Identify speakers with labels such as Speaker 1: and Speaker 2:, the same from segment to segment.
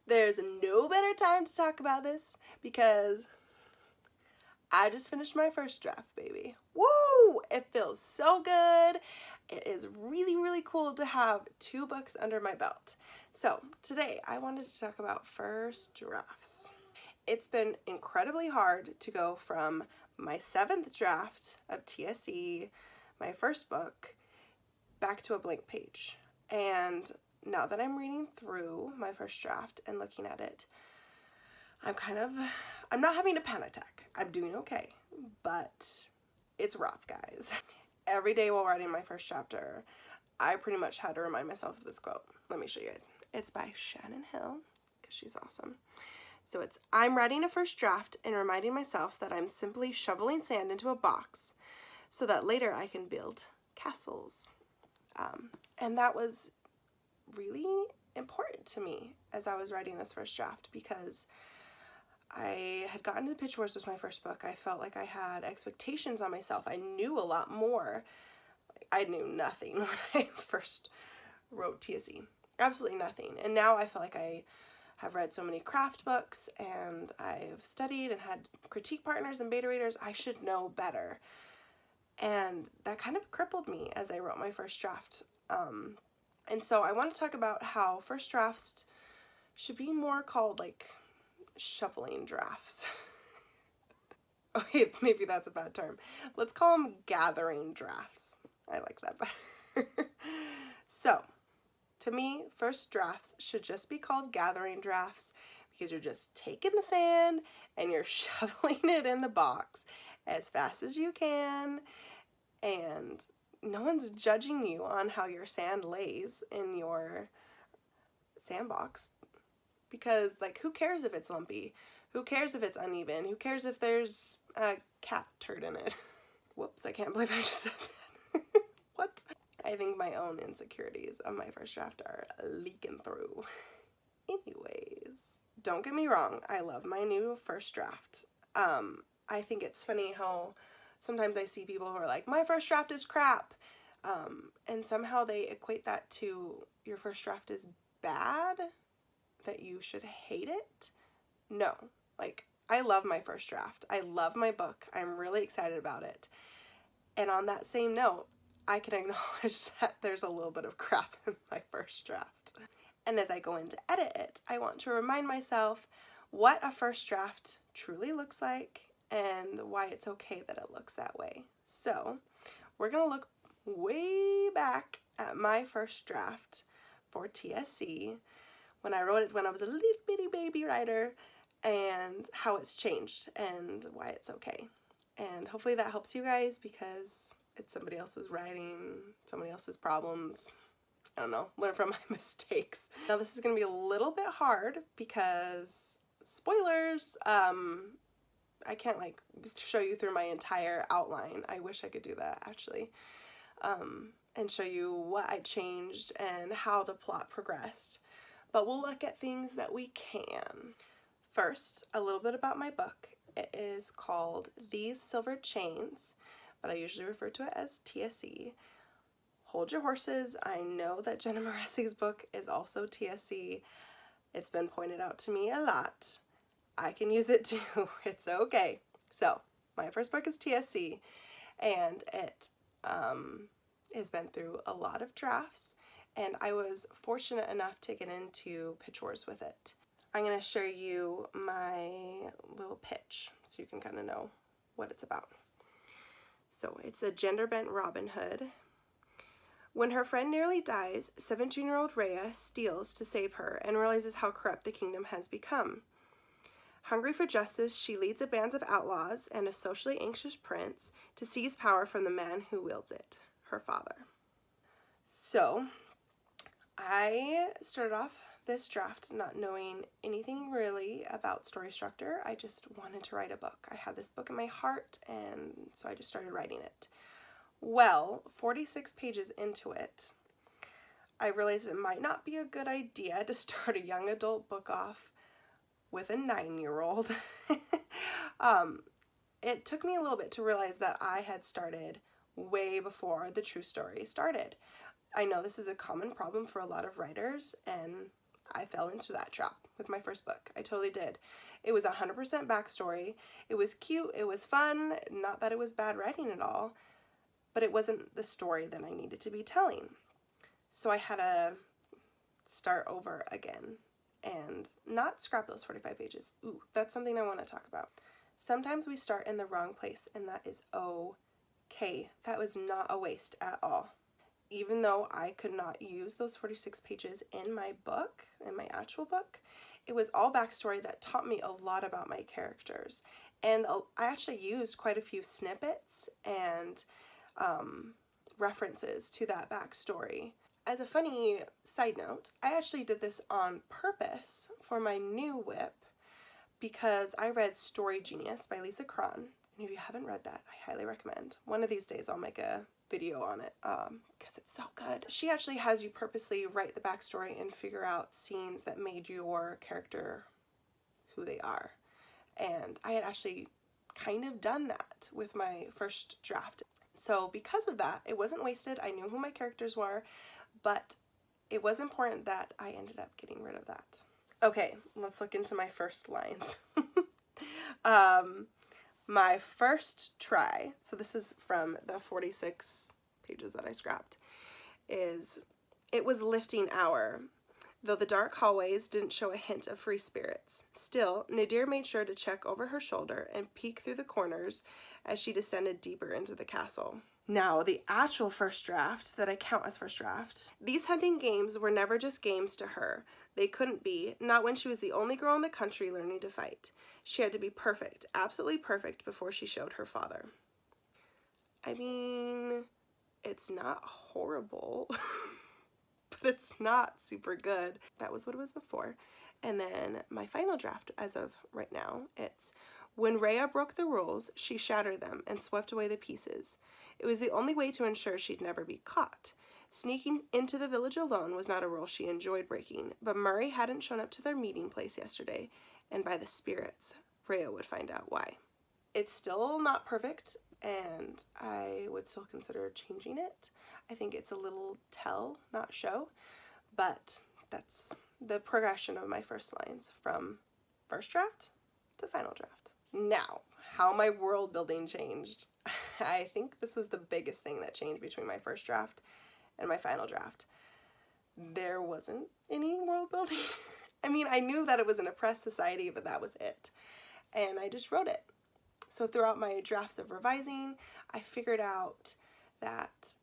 Speaker 1: There's no better time to talk about this because I just finished my first draft, baby. Woo! It feels so good. It is really, really cool to have 2 books under my belt. So today I wanted to talk about first drafts. It's been incredibly hard to go from my 7th draft of TSE, my first book, back to a blank page. And now that I'm reading through my first draft and looking at it, I'm not having a panic attack. I'm doing okay, but it's rough, guys. Every day while writing my first chapter, I pretty much had to remind myself of this quote. Let me show you guys. It's by Shannon Hill, because she's awesome. So it's, I'm writing a first draft and reminding myself that I'm simply shoveling sand into a box so that later I can build castles. And that was really important to me as I was writing this first draft because I had gotten to Pitch Wars with my first book. I felt like I had expectations on myself. I knew a lot more. I knew nothing when I first wrote TSE. Absolutely nothing. And now I feel like I have read so many craft books and I've studied and had critique partners and beta readers. I should know better. And that kind of crippled me as I wrote my first draft. And so I want to talk about how first drafts should be more called like shuffling drafts. Okay, maybe that's a bad term. Let's call them gathering drafts. I like that better. So, to me, first drafts should just be called gathering drafts because you're just taking the sand and you're shoveling it in the box as fast as you can, and no one's judging you on how your sand lays in your sandbox because, like, who cares if it's lumpy? Who cares if it's uneven? Who cares if there's a cat turd in it? Whoops, I can't believe I just said that. What? I think my own insecurities of my first draft are leaking through. Anyways, don't get me wrong, I love my new first draft. I think it's funny how sometimes I see people who are like, my first draft is crap. And somehow they equate that to your first draft is bad, that you should hate it. No, like, I love my first draft. I love my book. I'm really excited about it. And on that same note, I can acknowledge that there's a little bit of crap in my first draft. And as I go in to edit it, I want to remind myself what a first draft truly looks like and why it's okay that it looks that way. So we're going to look way back at my first draft for TSE when I wrote it when I was a little bitty baby writer, and how it's changed and why it's okay. And hopefully that helps you guys because it's somebody else's writing, somebody else's problems. I don't know, learn from my mistakes. Now this is going to be a little bit hard because, spoilers, I can't like show you through my entire outline. I wish I could do that actually. And show you what I changed and how the plot progressed. But we'll look at things that we can. First, a little bit about my book. It is called These Silver Chains, but I usually refer to it as TSE. Hold your horses. I know that Jenna Moressi's book is also TSE. It's been pointed out to me a lot. I can use it too. It's okay. So, my first book is TSE, and it has been through a lot of drafts, and I was fortunate enough to get into Pitch Wars with it. I'm going to show you my little pitch so you can kind of know what it's about. So it's the gender-bent Robin Hood. When her friend nearly dies, 17-year-old Rhea steals to save her and realizes how corrupt the kingdom has become. Hungry for justice, she leads a band of outlaws and a socially anxious prince to seize power from the man who wields it, her father. So I started off this draft not knowing anything really about story structure. I just wanted to write a book. I had this book in my heart, and so I just started writing it. Well, 46 pages into it, I realized it might not be a good idea to start a young adult book off with a 9-year-old. It took me a little bit to realize that I had started way before the true story started. I know this is a common problem for a lot of writers, and I fell into that trap with my first book. I totally did. It was 100% backstory. It was cute. It was fun. Not that it was bad writing at all, but it wasn't the story that I needed to be telling. So I had to start over again and not scrap those 45 pages. Ooh, that's something I want to talk about. Sometimes we start in the wrong place, and that is okay. That was not a waste at all. Even though I could not use those 46 pages in my book, in my actual book, it was all backstory that taught me a lot about my characters. And I actually used quite a few snippets and references to that backstory. As a funny side note, I actually did this on purpose for my new WIP because I read Story Genius by Lisa Cron. And if you haven't read that, I highly recommend. One of these days I'll make a video on it because it's so good. She actually has you purposely write the backstory and figure out scenes that made your character who they are. And I had actually kind of done that with my first draft. So because of that, it wasn't wasted. I knew who my characters were, but it was important that I ended up getting rid of that. Okay, let's look into my first lines. My first try, so this is from the 46 pages that I scrapped, is it was lifting hour, though the dark hallways didn't show a hint of free spirits. Still, Nadir made sure to check over her shoulder and peek through the corners as she descended deeper into the castle. Now, the actual first draft that I count as first draft, these hunting games were never just games to her. They couldn't be, not when she was the only girl in the country learning to fight. She had to be perfect, absolutely perfect, before she showed her father. I mean, it's not horrible, but it's not super good. That was what it was before. And then my final draft, as of right now, it's when Rhea broke the rules, she shattered them and swept away the pieces. It was the only way to ensure she'd never be caught. Sneaking into the village alone was not a rule she enjoyed breaking, but Murray hadn't shown up to their meeting place yesterday, and by the spirits, Rhea would find out why. It's still not perfect, and I would still consider changing it. I think it's a little tell, not show, but that's the progression of my first lines from first draft to final draft. Now, how my world building changed. I think this was the biggest thing that changed between my first draft and my final draft. There wasn't any world building. I mean, I knew that it was an oppressed society, but that was it. And I just wrote it. So throughout my drafts of revising, I figured out that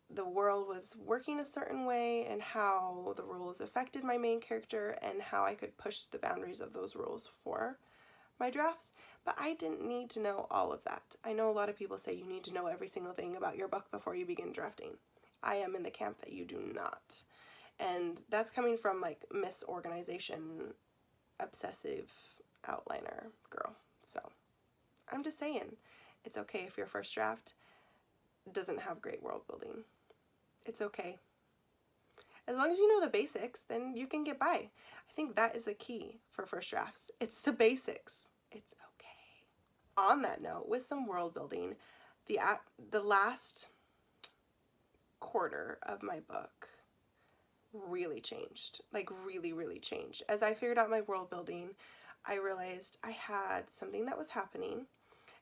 Speaker 1: the world was working a certain way and how the rules affected my main character and how I could push the boundaries of those rules for my drafts, but I didn't need to know all of that. I know a lot of people say you need to know every single thing about your book before you begin drafting. I am in the camp that you do not. And that's coming from like misorganization, obsessive outliner girl. So I'm just saying, it's okay if your first draft doesn't have great world building. It's okay. As long as you know the basics, then you can get by. I think that is the key for first drafts. It's the basics. It's okay. On that note, with some world building, the last quarter of my book really changed. Like really changed. As I figured out my world building, I realized I had something that was happening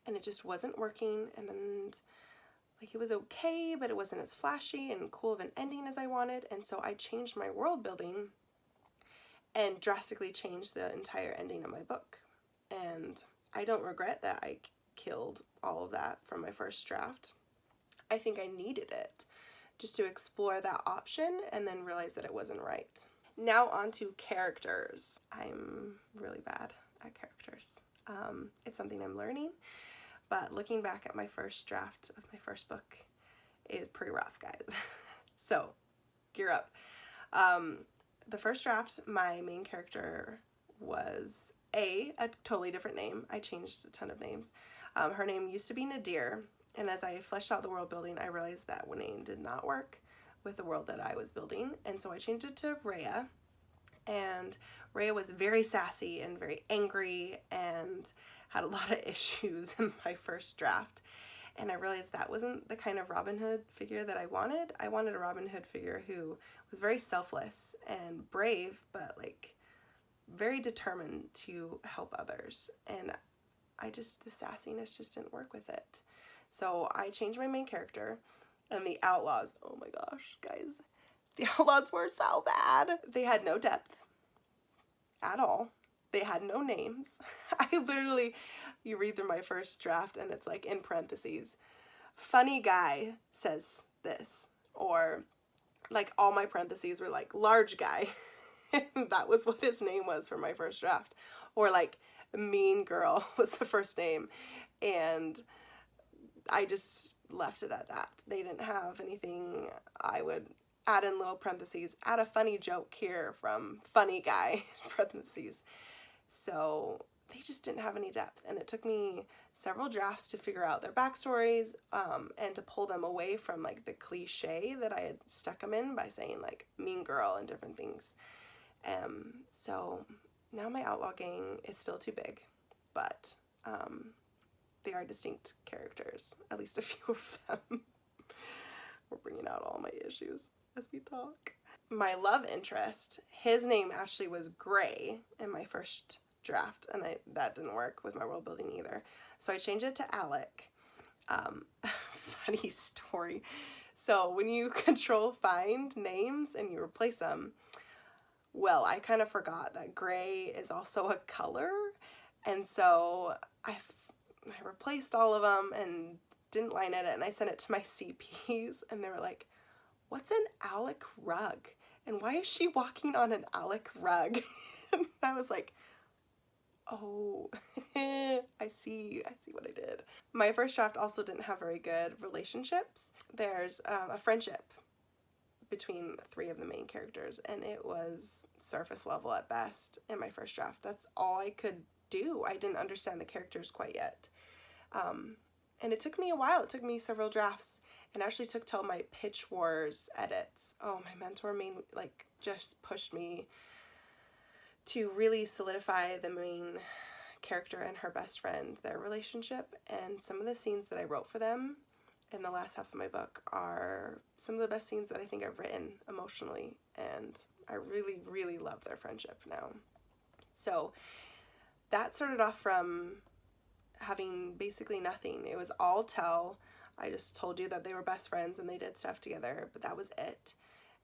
Speaker 1: and it just wasn't working, and like it was okay, but it wasn't as flashy and cool of an ending as I wanted, and so I changed my world building and drastically changed the entire ending of my book. And I don't regret that I killed all of that from my first draft. I think I needed it just to explore that option and then realize that it wasn't right. Now on to characters. I'm really bad at characters. It's something I'm learning, but looking back at my first draft of my first book is pretty rough, guys. So, gear up. The first draft, my main character was a totally different name. I changed a ton of names. Her name used to be Nadir, and as I fleshed out the world building, I realized that name did not work with the world that I was building, and so I changed it to Rhea. And Rhea was very sassy and very angry and had a lot of issues in my first draft. And I realized that wasn't the kind of Robin Hood figure that I wanted. I wanted a Robin Hood figure who was very selfless and brave, but like very determined to help others. And the sassiness just didn't work with it. So I changed my main character, and the outlaws, oh my gosh, guys, the outlaws were so bad. They had no depth at all. They had no names. You read through my first draft and it's like in parentheses, funny guy says this, or like all my parentheses were like large guy. That was what his name was for my first draft. Or like mean girl was the first name. And I just left it at that. They didn't have anything. I would add in little parentheses, add a funny joke here from funny guy, parentheses. So they just didn't have any depth, and it took me several drafts to figure out their backstories and to pull them away from like the cliche that I had stuck them in by saying like mean girl and different things. So now my outlaw gang is still too big, but they are distinct characters, at least a few of them. We're bringing out all my issues as we talk. My love interest, his name actually was Gray in my first draft, and that didn't work with my world building either. So I changed it to Alec. Funny story. So when you control find names and you replace them, well, I kind of forgot that gray is also a color, and so I replaced all of them and didn't line edit, and I sent it to my CPs, and they were like, what's an Alec rug? And why is she walking on an Alec rug? And I was like, oh, I see what I did. My first draft also didn't have very good relationships. There's a friendship between 3 of the main characters, and it was surface level at best in my first draft. That's all I could do. I didn't understand the characters quite yet. And it took me a while. It took me several drafts, and actually took till my Pitch Wars edits. Oh, my mentor just pushed me to really solidify the main character and her best friend, their relationship, and some of the scenes that I wrote for them in the last half of my book are some of the best scenes that I think I've written emotionally, and I really, really love their friendship now. So that started off from having basically nothing. It was all tell. I just told you that they were best friends and they did stuff together, but that was it.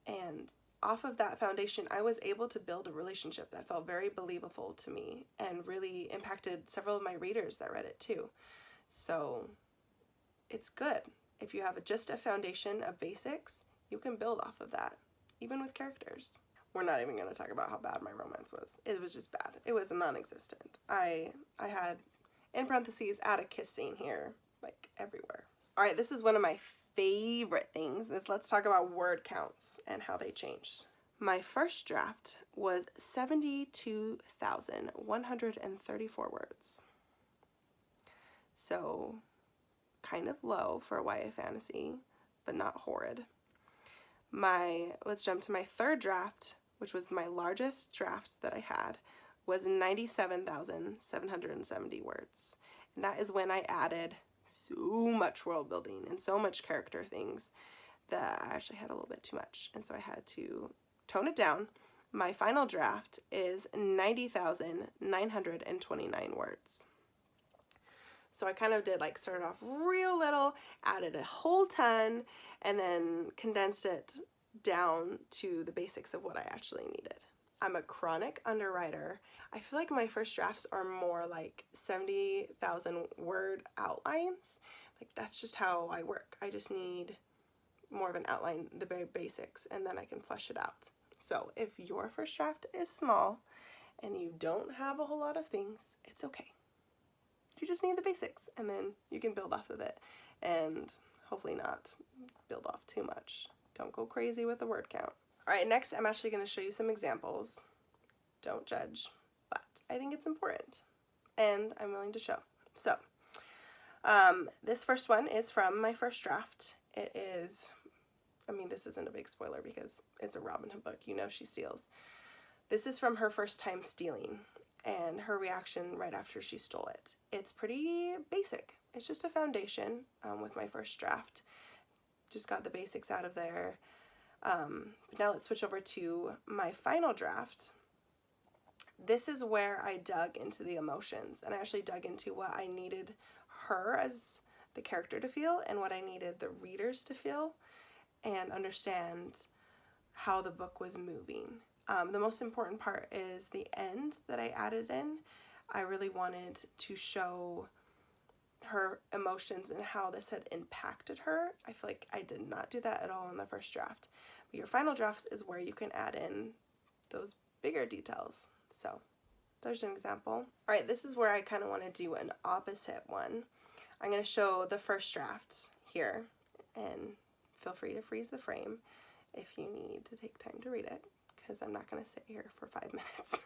Speaker 1: And off of that foundation, I was able to build a relationship that felt very believable to me and really impacted several of my readers that read it too. So it's good. If you have just a foundation of basics, you can build off of that, even with characters. We're not even going to talk about how bad my romance was. It was just bad. It was non-existent. I had, in parentheses, add a kiss scene here, like everywhere. All right, this is one of my favorite things, is let's talk about word counts and how they changed. My first draft was 72,134 words. So kind of low for a YA fantasy, but not horrid. Let's jump to my third draft, which was my largest draft that I had, was 97,770 words. And that is when I added so much world building and so much character things that I actually had a little bit too much. And so I had to tone it down. My final draft is 90,929 words. So I kind of did started off real little, added a whole ton, and then condensed it down to the basics of what I actually needed. I'm a chronic underwriter. I feel like my first drafts are more like 70,000 word outlines. That's just how I work. I just need more of an outline, the very basics, and then I can flesh it out. So if your first draft is small and you don't have a whole lot of things, it's okay. You just need the basics, and then you can build off of it, and hopefully not build off too much. Don't go crazy with the word count. All right, next I'm actually going to show you some examples. Don't judge, but I think it's important, and I'm willing to show. So, this first one is from my first draft. It is, this isn't a big spoiler because it's a Robin Hood book. You know she steals. This is from her first time stealing, and her reaction right after she stole it. It's pretty basic. It's just a foundation with my first draft. Just got the basics out of there. Now let's switch over to my final draft. This is where I dug into the emotions, and I actually dug into what I needed her as the character to feel and what I needed the readers to feel and understand how the book was moving. The most important part is the end that I added in. I really wanted to show her emotions and how this had impacted her. I feel like I did not do that at all in the first draft. But your final drafts is where you can add in those bigger details. So there's an example. All right, this is where I kind of want to do an opposite one. I'm going to show the first draft here, and feel free to freeze the frame if you need to take time to read it, because I'm not going to sit here for 5 minutes.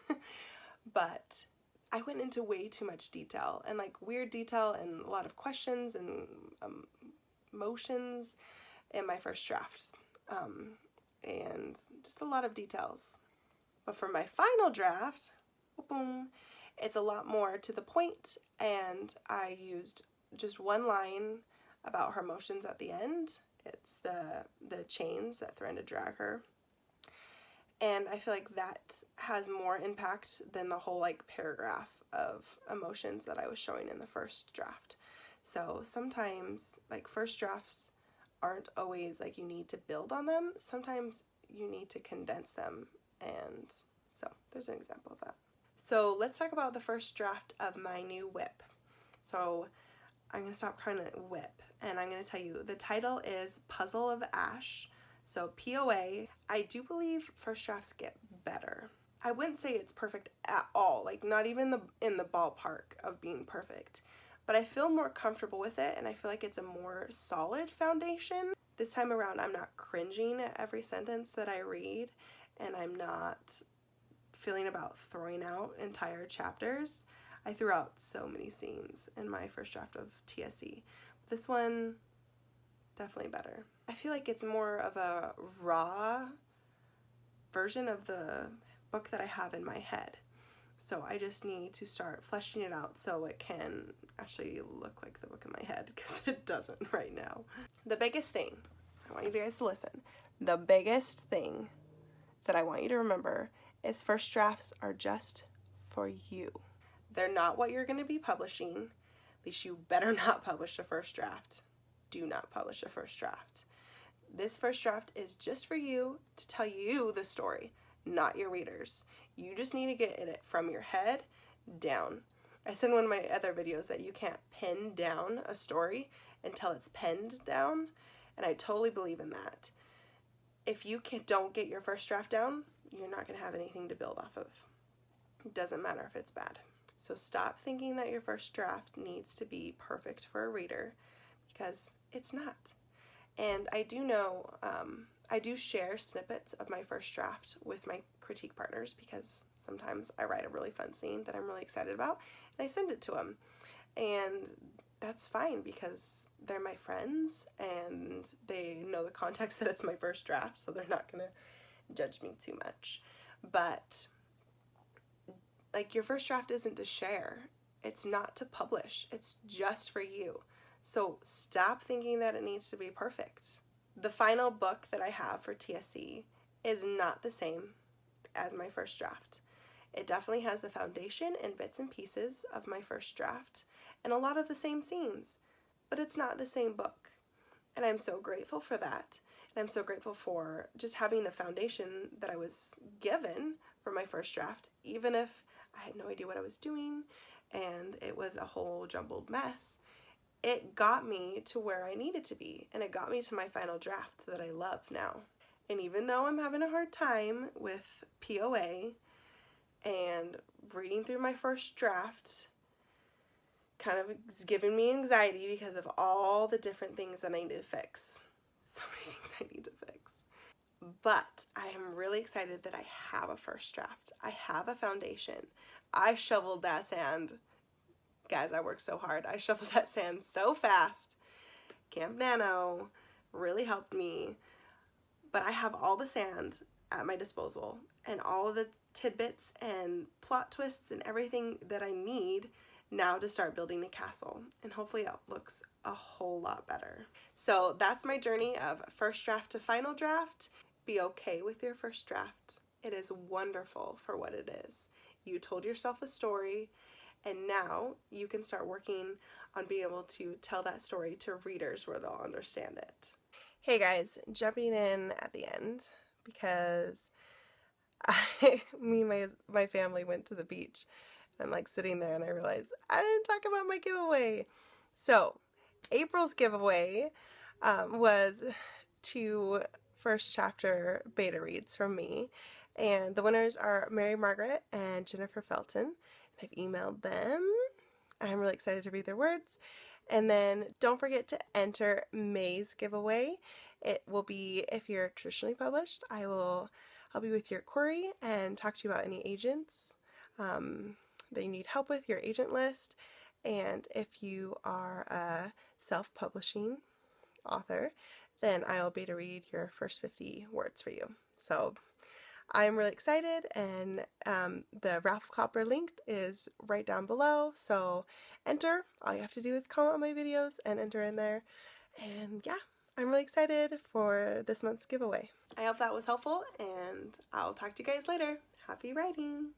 Speaker 1: But I went into way too much detail, and like weird detail and a lot of questions and emotions in my first draft, and just a lot of details. But for my final draft, boom, it's a lot more to the point, and I used just one line about her emotions at the end. It's the chains that threaten to drag her. And I feel like that has more impact than the whole like paragraph of emotions that I was showing in the first draft. So sometimes like first drafts aren't always like you need to build on them. Sometimes you need to condense them, and so there's an example of that. So let's talk about the first draft of my new WIP. So I'm going to stop calling it WIP, and I'm going to tell you the title is Puzzle of Ash. So POA. I do believe first drafts get better. I wouldn't say it's perfect at all, like not even in the ballpark of being perfect, but I feel more comfortable with it, and I feel like it's a more solid foundation. This time around, I'm not cringing at every sentence that I read, and I'm not feeling about throwing out entire chapters. I threw out so many scenes in my first draft of TSC. This one, definitely better. I feel like it's more of a raw version of the book that I have in my head. So I just need to start fleshing it out so it can actually look like the book in my head, because it doesn't right now. The biggest thing, I want you guys to listen, the biggest thing that I want you to remember is first drafts are just for you. They're not what you're going to be publishing. At least you better not publish a first draft. Do not publish a first draft. This first draft is just for you to tell you the story, not your readers. You just need to get it from your head down. I said in one of my other videos that you can't pin down a story until it's penned down, and I totally believe in that. If you don't get your first draft down, you're not going to have anything to build off of. It doesn't matter if it's bad. So stop thinking that your first draft needs to be perfect for a reader, because it's not. And I do know, I do share snippets of my first draft with my critique partners, because sometimes I write a really fun scene that I'm really excited about, and I send it to them. And that's fine, because they're my friends, and they know the context that it's my first draft, so they're not going to judge me too much. But like, your first draft isn't to share. It's not to publish. It's just for you. So stop thinking that it needs to be perfect. The final book that I have for TSC is not the same as my first draft. It definitely has the foundation and bits and pieces of my first draft and a lot of the same scenes, but it's not the same book. And I'm so grateful for that. And I'm so grateful for just having the foundation that I was given for my first draft, even if I had no idea what I was doing and it was a whole jumbled mess. It got me to where I needed to be, and it got me to my final draft that I love now. And even though I'm having a hard time with POA and reading through my first draft, kind of is giving me anxiety because of all the different things that I need to fix. So many things I need to fix. But I am really excited that I have a first draft. I have a foundation. I shoveled that sand. Guys, I worked so hard. I shoveled that sand so fast. Camp Nano really helped me. But I have all the sand at my disposal and all of the tidbits and plot twists and everything that I need now to start building the castle, and hopefully it looks a whole lot better. So that's my journey of first draft to final draft. Be okay with your first draft. It is wonderful for what it is. You told yourself a story, and now you can start working on being able to tell that story to readers where they'll understand it. Hey guys, jumping in at the end because me and my family went to the beach. I'm like sitting there and I realized I didn't talk about my giveaway. So April's giveaway was 2 first chapter beta reads from me, and the winners are Mary Margaret and Jennifer Felton. I've emailed them. I'm really excited to read their words. And then don't forget to enter May's giveaway. It will be, if you're traditionally published, I'll be with your query and talk to you about any agents that you need help with, your agent list. And if you are a self-publishing author, then I'll beta read your first 50 words for you. So I'm really excited, and the raffle copper link is right down below, so enter. All you have to do is comment on my videos and enter in there, and yeah, I'm really excited for this month's giveaway. I hope that was helpful, and I'll talk to you guys later. Happy writing!